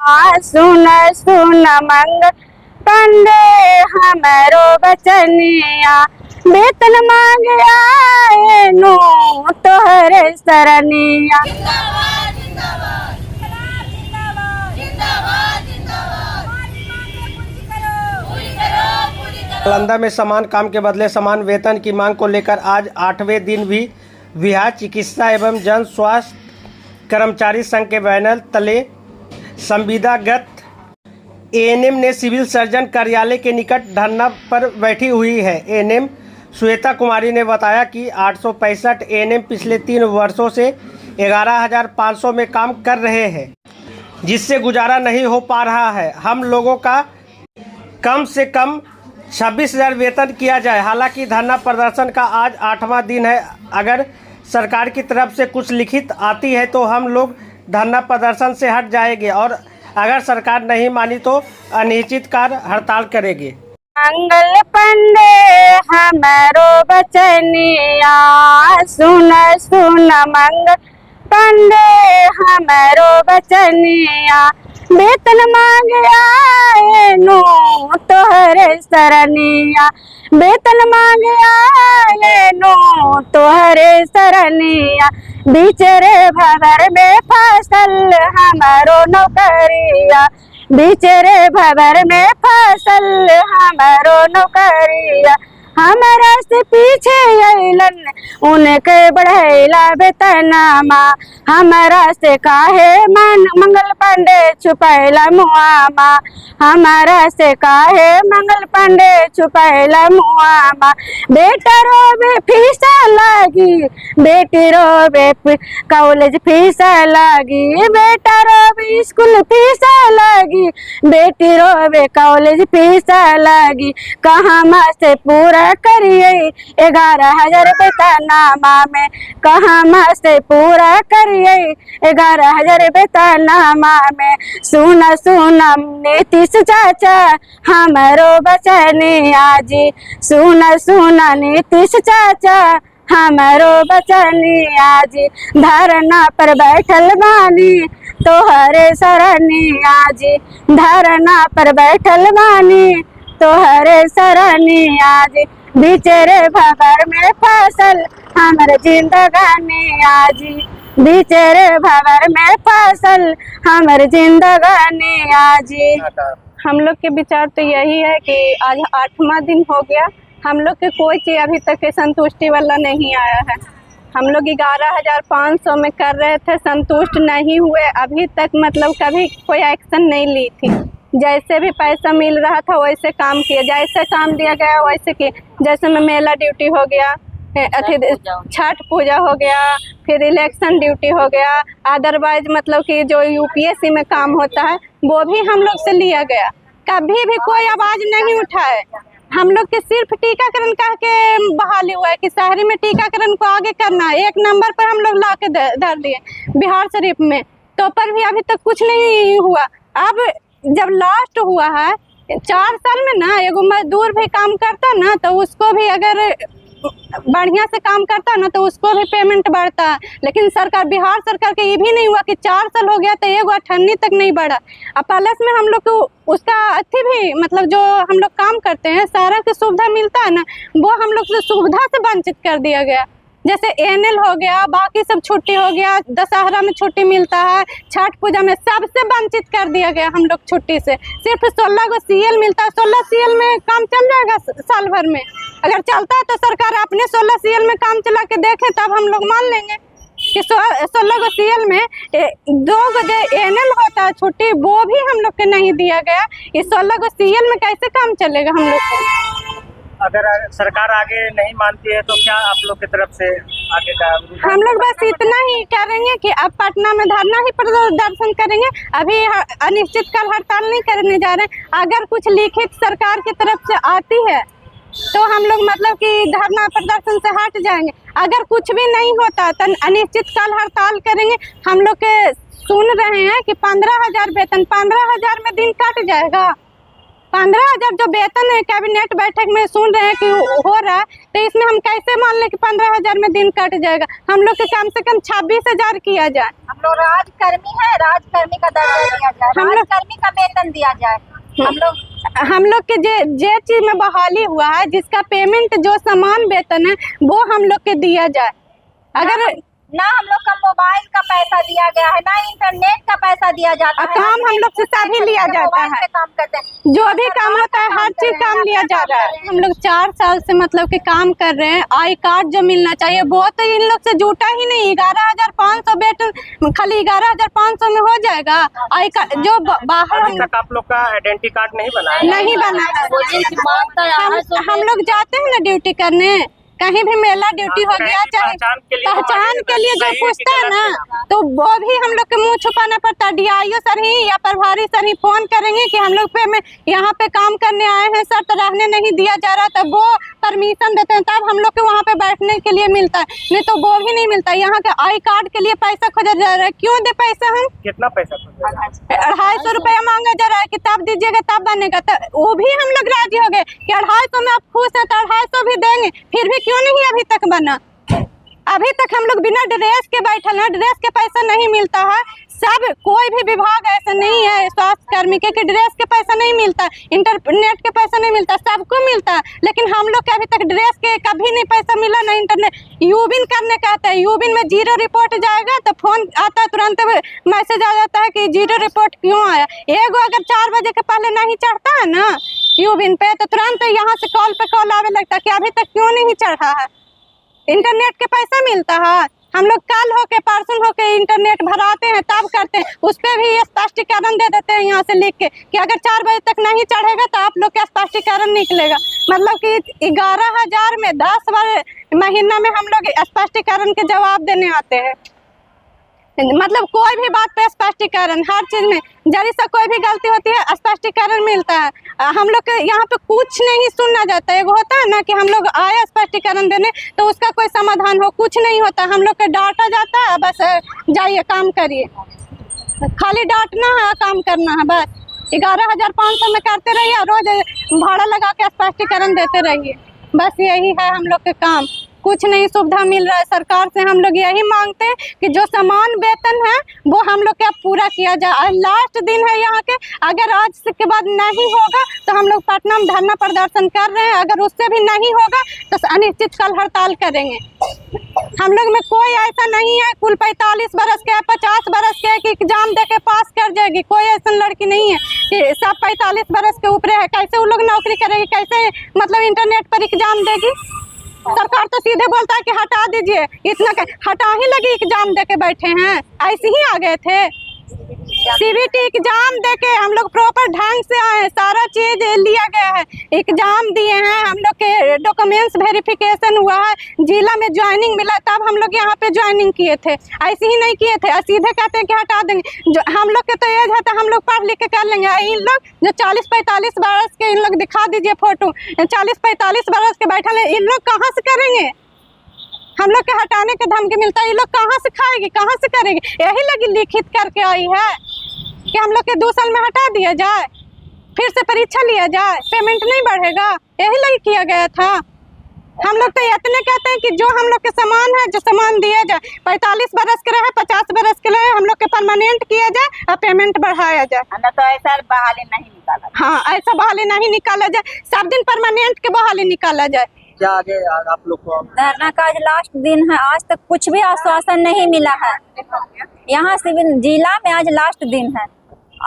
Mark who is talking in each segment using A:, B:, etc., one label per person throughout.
A: सुन सुन मंगल पांडे हमरो बचनिया, वेतन मांगे आए नो तोहरे सरनिया।
B: नालंदा में समान काम के बदले समान वेतन की मांग को लेकर आज 8वें दिन भी बिहार चिकित्सा एवं जन स्वास्थ्य कर्मचारी संघ के बैनर तले संविदागत एएनएम ने सिविल सर्जन कार्यालय के निकट धरना पर बैठी हुई है। एएनएम श्वेता कुमारी ने बताया कि 865 एएनएम पिछले 3 वर्षों से 11,500 में काम कर रहे हैं, जिससे गुजारा नहीं हो पा रहा है। हम लोगों का कम से कम 26,000 वेतन किया जाए। हालांकि धरना प्रदर्शन का आज 8वां दिन है। अगर सरकार की तरफ से कुछ लिखित आती है तो हम लोग धरना प्रदर्शन से हट जाएंगे और अगर सरकार नहीं मानी तो अनिश्चितकाल हड़ताल करेंगे।
A: मंगल पांडे हमरो बचनिया, सुन सुन मंगल पांडे हमरो बचनिया, वेतन मांगे आए नो तोहरे सरनिया, वेतन मांगे आए नो तोहरे सरनिया। बिचरे भवर में फसल हमारो नौकरिया, बिचरे भवर में फसल हमारो नौकरिया। हमारा से पीछे अइलन उनके बढ़ैला वेतनमा, हमारा से काहे मंगल पांडे छुपैला मुआमा, हमारा से काहे मंगल पांडे छुपैला मुआमा। बेटा रोबे फीस लागी, बेटी रोबे कॉलेज फीस लागी, बेटा रोबे स्कूल फीस लागी, बेटी रोबे कॉलेज फीस लागी। कहाँ से पूरा करिए 11,000 वेतनमा में, कहाँ से पूरा करिए 11,000 वेतनमा में। सुन सुन नीतीश चाचा हमरो बचनिया जी, सुन सुन नीतीश चाचा हमरो बचनिया जी। धरना पर बैठल बानी तोहरे सरनिया जी, धरना पर बैठल बानी तोहरे सरनिया जी। बिचरे भवर में फसल हमर जिंदगानी आजी, बिचरे भवर में फसल हमर जिंदगानी आजी। हम लोग के विचार तो यही है कि आज 8वां दिन हो गया, हम लोग के कोई चीज़ अभी तक संतुष्टि वाला नहीं आया है। हम लोग 11,500 में कर रहे थे, संतुष्ट नहीं हुए अभी तक, मतलब कभी कोई एक्शन नहीं ली थी। जैसे भी पैसा मिल रहा था वैसे काम किए, जैसे काम दिया गया वैसे किए। जैसे में मेला ड्यूटी हो गया, छठ पूजा हो गया, फिर इलेक्शन ड्यूटी हो गया, अदरवाइज मतलब कि जो यूपीएससी में काम होता है वो भी हम लोग से लिया गया। कभी भी कोई आवाज़ नहीं उठाए। हम लोग के सिर्फ टीकाकरण कह के बहाली हुआ है कि शहरी में टीकाकरण को आगे करना है, 1 नंबर पर हम लोग ला के धर दिए बिहार शरीफ में, तो पर भी अभी तक कुछ नहीं हुआ। अब जब लास्ट हुआ है 4 साल में ना, एगो मजदूर भी काम करता ना तो उसको भी अगर बढ़िया से काम करता ना तो उसको भी पेमेंट बढ़ता है। लेकिन सरकार, बिहार सरकार के ये भी नहीं हुआ कि 4 साल हो गया तो एगो 98 तक नहीं बढ़ा। अब प्लस में हम लोग को उसका अथी भी, मतलब जो हम लोग काम करते हैं सारा की सुविधा मिलता है ना, वो हम लोग से सुविधा से वंचित कर दिया गया। जैसे एएनएल हो गया, बाकी सब छुट्टी हो गया, दशहरा में छुट्टी मिलता है, छठ पूजा में, सबसे वंचित कर दिया गया हम लोग छुट्टी से। सिर्फ 16 को सीएल मिलता है, 16 सीएल में काम चल जाएगा साल भर में। अगर चलता है तो सरकार अपने 16 सीएल में काम चला के देखे, तब हम लोग मान लेंगे कि 16 को सीएल में 2 को जो एएनएल होता है छुट्टी, वो भी हम लोग के नहीं दिया गया। इस 16 को सीएल में कैसे काम चलेगा हम लोग को?
B: अगर सरकार आगे नहीं मानती है तो क्या आप लोग की तरफ से आगे का?
A: हम लोग बस इतना ही करेंगे कि अब पटना में धरना ही प्रदर्शन करेंगे। अभी अनिश्चितकाल हड़ताल नहीं करने जा रहे हैं। अगर कुछ लिखित सरकार की तरफ से आती है तो हम लोग मतलब कि धरना प्रदर्शन से हट जाएंगे। अगर कुछ भी नहीं होता तो अनिश्चितकाल हड़ताल करेंगे। हम लोग के सुन रहे हैं कि 15,000 वेतन, 15,000 में दिन कट जाएगा। 15,000 जो वेतन है कैबिनेट बैठक में सुन रहे हैं कि हो रहा है, तो इसमें हम कैसे मान लें कि 15,000 में दिन कट जाएगा। हम लोग के कम से कम 26,000 किया जाए।
C: हम लोग राजकर्मी है, राजकर्मी का दर्जा दिया जाए, राजकर्मी का वेतन दिया जाए।
A: हम लोग के जे चीज में बहाली हुआ है, जिसका पेमेंट जो समान वेतन है वो हम लोग के दिया जाए। अगर
C: ना हम लोग का मोबाइल का पैसा दिया गया है, ना इंटरनेट का पैसा दिया जाता है।
A: काम हम लोग से सभी लिया जाता है,
C: काम करते हैं,
A: जो भी काम होता है हर चीज काम लिया जा रहा है। हम लोग 4 साल से मतलब कि काम कर रहे हैं। आई कार्ड जो मिलना चाहिए वो तो इन लोग से जुटा ही नहीं। 11,500 वेतन खाली 11,500 में हो जाएगा। आई कार्ड जो बाहर
B: अभी तक आप लोग का आइडेंटिटी कार्ड नहीं बना है?
A: नहीं बना है। हम लोग जाते हैं ना ड्यूटी करने, कहीं भी मेला ड्यूटी हो गया, चाहे पहचान के लिए जो पूछता है ना, तो वो भी हम लोग के मुंह छुपाना पड़ता है। DIO सर ही या प्रभारी सर ही फोन करेंगे कि हम लोग पे यहाँ पे काम करने आए हैं सर, तो रहने नहीं दिया जा रहा, तब वो परमिशन देते हैं, तब हम लोग के वहाँ पे बैठने के लिए मिलता है, नहीं तो वो भी नहीं मिलता। यहाँ के आई कार्ड के लिए पैसा खोजा जा रहा है। क्यों दे पैसा? हम
B: कितना पैसा?
A: 250 रुपया मांगा जा रहा है कि तब दीजिएगा तब बनेगा। तो वो भी हम लोग राजी हो गए कि 250 में आप खुश हैं तो 250 भी देंगे, फिर भी क्यों नहीं अभी तक बना? अभी तक हम लोग बिना ड्रेस के बैठल हैं, ड्रेस के पैसा नहीं मिलता है। सब कोई भी विभाग ऐसा नहीं है स्वास्थ्य कर्मी के ड्रेस के पैसा नहीं मिलता, इंटरनेट के पैसा नहीं मिलता, सबको मिलता है, लेकिन हम लोग के अभी तक ड्रेस के कभी नहीं पैसा मिला, ना इंटरनेट। यूबिन करने का आता है, यूबिन में 0 रिपोर्ट जाएगा तो फोन आता है, तुरंत मैसेज आ जाता है कि 0 रिपोर्ट क्यों आया। एगो अगर 4 बजे के पहले नहीं चढ़ता है ना यूबिन पे, तो तुरंत यहाँ से कॉल पे कॉल आवे लगता है कि अभी तक क्यों नहीं चढ़ा है। इंटरनेट के पैसा मिलता है। हम लोग कल होके परसों होके इंटरनेट भराते हैं तब करते हैं, उस पर भी स्पष्टीकरण दे देते हैं यहाँ से लिख के कि अगर 4 बजे तक नहीं चढ़ेगा तो आप लोग का स्पष्टीकरण निकलेगा। मतलब कि 11,000 में 10 बार महीना में हम लोग स्पष्टीकरण के जवाब देने आते हैं। मतलब कोई भी बात पे स्पष्टीकरण, हर चीज में जरी सा कोई भी गलती होती है स्पष्टीकरण मिलता है। हम लोग के यहाँ पे कुछ नहीं सुनना जाता है। एगो होता है ना कि हम लोग आए स्पष्टीकरण देने तो उसका कोई समाधान हो, कुछ नहीं होता। हम लोग के डांटा जाता है, बस जाइए काम करिए, खाली डांटना है, काम करना है बस। 11,500 में करते रहिए, रोज भाड़ा लगा के स्पष्टीकरण देते रहिए, बस यही है हम लोग के काम। कुछ नहीं सुविधा मिल रहा है सरकार से। हम लोग यही मांगते हैं कि जो समान वेतन है वो हम लोग का पूरा किया जाए। आज लास्ट दिन है यहाँ के, अगर आज के बाद नहीं होगा तो हम लोग पटना में धरना प्रदर्शन कर रहे हैं। अगर उससे भी नहीं होगा तो अनिश्चितकाल हड़ताल करेंगे। हम लोग में कोई ऐसा नहीं है कुल 45 बरस के 50 बरस के कि एग्जाम दे के पास कर जाएगी, कोई ऐसा लड़की नहीं है कि सब 45 बरस के ऊपर है। कैसे वो लोग नौकरी करेगी, कैसे मतलब इंटरनेट पर एग्जाम देगी? सरकार तो सीधे बोलता है कि हटा दीजिए, इतना हटा ही लगी एग्जाम दे के बैठे हैं, ऐसे ही आ गए थे। CBT एग्जाम दे के हम लोग प्रॉपर ढंग से आए, सारा चीज लिया गया है, एग्जाम दिए हैं, हम लोग के डॉक्यूमेंट्स वेरिफिकेशन हुआ है, जिला में ज्वाइनिंग मिला, तब हम लोग यहाँ पे ज्वाइनिंग किए थे। ऐसे ही नहीं किए थे, सीधे कहते हैं कि हटा देंगे। जो हम लोग के तो एज है तो हम लोग पढ़ लिख के कर लेंगे। इन लोग जो 40-45 बरस के, इन लोग दिखा दीजिए फोटो, 40-45 बरस के बैठे हैं, इन लोग कहाँ से करेंगे? हम लोग के हटाने के धमकी मिलता है, ये लोग कहाँ से खाएगी, कहाँ से करेगी? यही लगी लिखित करके आई है कि हम लोग के 2 साल में हटा दिया जाए, फिर से परीक्षा लिया जाए, पेमेंट नहीं बढ़ेगा, यही लगी किया गया था। हम लोग तो इतने कहते हैं कि जो हम लोग के सामान है, जो सामान दिया जाए, 45 बरस के रहे, 50 बरस के रहे, हम लोग के परमानेंट किया जाए और पेमेंट बढ़ाया जाए।
C: तो ऐसा बहाली नहीं निकाला,
A: हाँ ऐसा बहाली नहीं निकाला जाए, सब दिन परमानेंट के बहाली निकाला जाए।
B: क्या आगे आप लोग को?
C: धरना का आज लास्ट दिन है, आज तक कुछ भी आश्वासन नहीं मिला है। यहाँ सिविल जिला में आज लास्ट दिन है,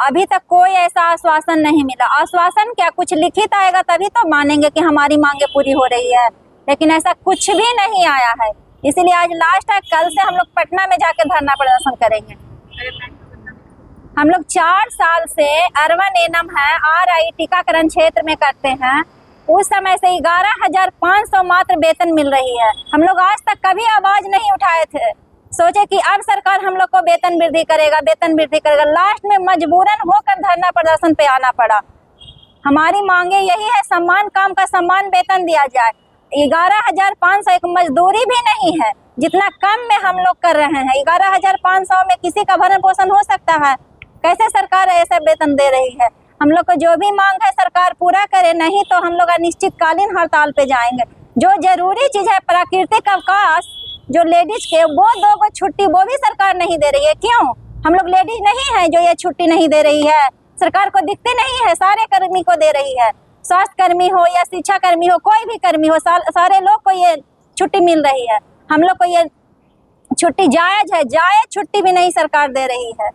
C: अभी तक कोई ऐसा आश्वासन नहीं मिला। आश्वासन क्या, कुछ लिखित आएगा तभी तो मानेंगे कि हमारी मांगे पूरी हो रही है, लेकिन ऐसा कुछ भी नहीं आया है। इसीलिए आज लास्ट है, कल से हम लोग पटना में जाके धरना प्रदर्शन करेंगे। हम लोग 4 साल से अर्बन एनम है RI टीकाकरण क्षेत्र में करते हैं, उस समय से 11,500 मात्र वेतन मिल रही है। हम लोग आज तक कभी आवाज नहीं उठाए थे, सोचे कि अब सरकार हम लोग को वेतन वृद्धि करेगा, वेतन वृद्धि करेगा। लास्ट में मजबूरन होकर धरना प्रदर्शन पे आना पड़ा। हमारी मांगे यही है, सम्मान काम का सम्मान वेतन दिया जाए। 11,500 एक मजदूरी भी नहीं है, जितना कम में हम लोग कर रहे हैं। 11,500 में किसी का भरण पोषण हो सकता है? कैसे सरकार ऐसे वेतन दे रही है? हम लोग को जो भी मांग है सरकार पूरा करे, नहीं तो हम लोग अनिश्चितकालीन हड़ताल पे जाएंगे। जो जरूरी चीज है प्राकृतिक अवकाश, जो लेडीज के वो 2 गो छुट्टी वो भी सरकार नहीं दे रही है। क्यों? हम लोग लेडीज नहीं है जो ये छुट्टी नहीं दे रही है? सरकार को दिखती नहीं है? सारे कर्मी को दे रही है, स्वास्थ्य कर्मी हो या शिक्षा कर्मी हो, कोई भी कर्मी हो, सारे लोग को ये छुट्टी मिल रही है। हम लोग को ये छुट्टी जायज है, जायज छुट्टी भी नहीं सरकार दे रही है।